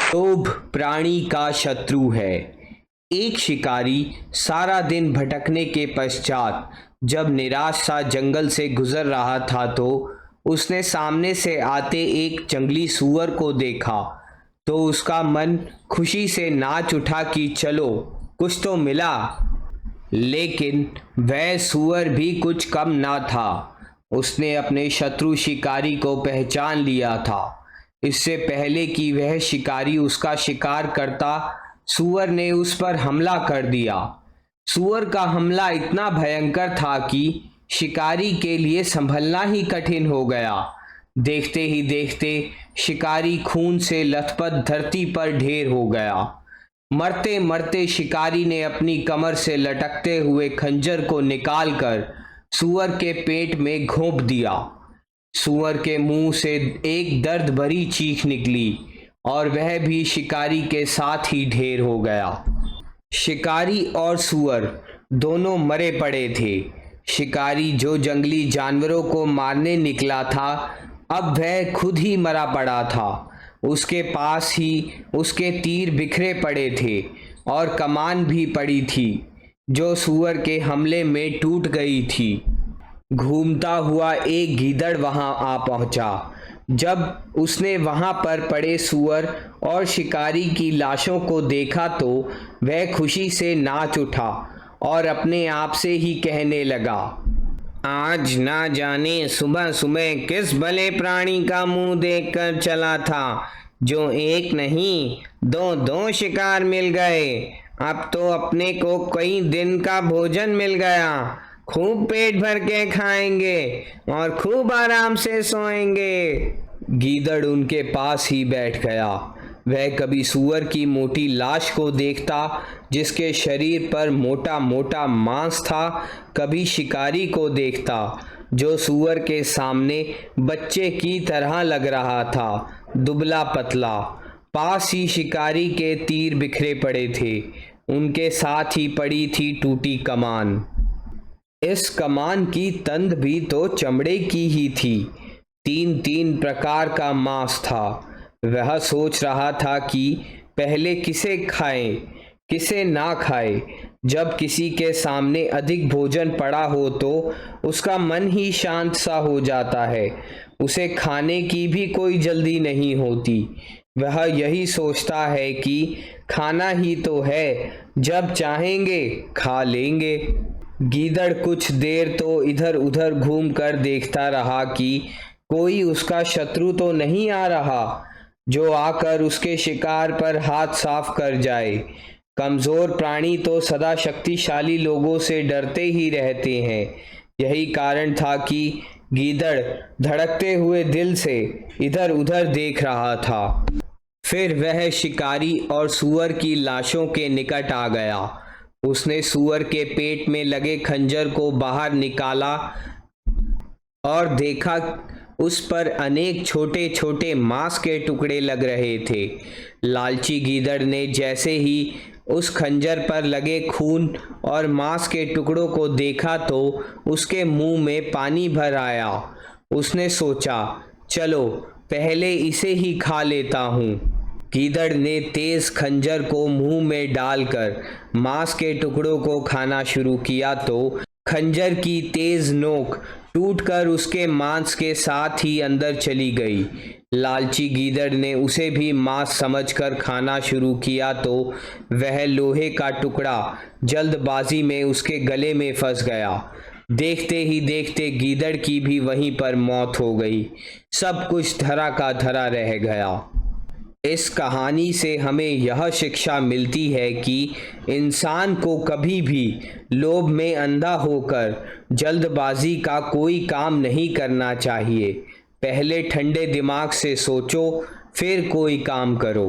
लोभ प्राणी का शत्रु है। एक शिकारी सारा दिन भटकने के पश्चात जब निराश सा जंगल से गुजर रहा था तो उसने सामने से आते एक जंगली सूअर को देखा। तो उसका मन खुशी से नाच उठा कि चलो कुछ तो मिला। लेकिन वह सूअर भी कुछ कम ना था। उसने अपने शत्रु शिकारी को पहचान लिया था। इससे पहले कि वह शिकारी उसका शिकार करता, सूअर ने उस पर हमला कर दिया। सूअर का हमला इतना भयंकर था कि शिकारी के लिए संभलना ही कठिन हो गया। देखते ही देखते शिकारी खून से लथपथ धरती पर ढेर हो गया। मरते मरते शिकारी ने अपनी कमर से लटकते हुए खंजर को निकालकर सूअर के पेट में घोंप दिया। सूअर के मुंह से एक दर्द भरी चीख निकली और वह भी शिकारी के साथ ही ढेर हो गया। शिकारी और सूअर दोनों मरे पड़े थे। शिकारी जो जंगली जानवरों को मारने निकला था, अब वह खुद ही मरा पड़ा था। उसके पास ही उसके तीर बिखरे पड़े थे और कमान भी पड़ी थी जो सूअर के हमले में टूट गई थी। घूमता हुआ एक गीदड़ वहां आ पहुंचा। जब उसने वहां पर पड़े सूअर और शिकारी की लाशों को देखा तो वह खुशी से नाच उठा और अपने आप से ही कहने लगा, आज ना जाने सुबह सुबह किस भले प्राणी का मुंह देखकर चला था जो एक नहीं दो दो शिकार मिल गए। अब तो अपने को कई दिन का भोजन मिल गया। खूब पेट भर के खाएंगे और खूब आराम से सोएंगे। गीदड़ उनके पास ही बैठ गया। वह कभी सूअर की मोटी लाश को देखता जिसके शरीर पर मोटा मोटा मांस था, कभी शिकारी को देखता जो सूअर के सामने बच्चे की तरह लग रहा था, दुबला पतला। पास ही शिकारी के तीर बिखरे पड़े थे। उनके साथ ही पड़ी थी टूटी कमान। इस कमान की तंद भी तो चमड़े की ही थी। तीन तीन प्रकार का मांस था। वह सोच रहा था कि पहले किसे खाएं, किसे ना खाए। जब किसी के सामने अधिक भोजन पड़ा हो तो उसका मन ही शांत सा हो जाता है। उसे खाने की भी कोई जल्दी नहीं होती। वह यही सोचता है कि खाना ही तो है, जब चाहेंगे खा लेंगे। गीदड़ कुछ देर तो इधर उधर घूम कर देखता रहा कि कोई उसका शत्रु तो नहीं आ रहा जो आकर उसके शिकार पर हाथ साफ कर जाए। कमजोर प्राणी तो सदा शक्तिशाली लोगों से डरते ही रहते हैं। यही कारण था कि गीदड़ धड़कते हुए दिल से इधर उधर देख रहा था। फिर वह शिकारी और सूअर की लाशों के निकट आ गया। उसने सूअर के पेट में लगे खंजर को बाहर निकाला और देखा उस पर अनेक छोटे छोटे मांस के टुकड़े लग रहे थे। लालची गीदड़ ने जैसे ही उस खंजर पर लगे खून और मांस के टुकड़ों को देखा तो उसके मुंह में पानी भर आया। उसने सोचा, चलो पहले इसे ही खा लेता हूँ। गीदड़ ने तेज खंजर को मुंह में डालकर मांस के टुकड़ों को खाना शुरू किया तो खंजर की तेज नोक टूटकर उसके मांस के साथ ही अंदर चली गई। लालची गीदड़ ने उसे भी मांस समझकर खाना शुरू किया तो वह लोहे का टुकड़ा जल्दबाजी में उसके गले में फंस गया। देखते ही देखते गीदड़ की भी वहीं पर मौत हो गई। सब कुछ धरा का धरा रह गया। इस कहानी से हमें यह शिक्षा मिलती है कि इंसान को कभी भी लोभ में अंधा होकर जल्दबाजी का कोई काम नहीं करना चाहिए। पहले ठंडे दिमाग से सोचो, फिर कोई काम करो।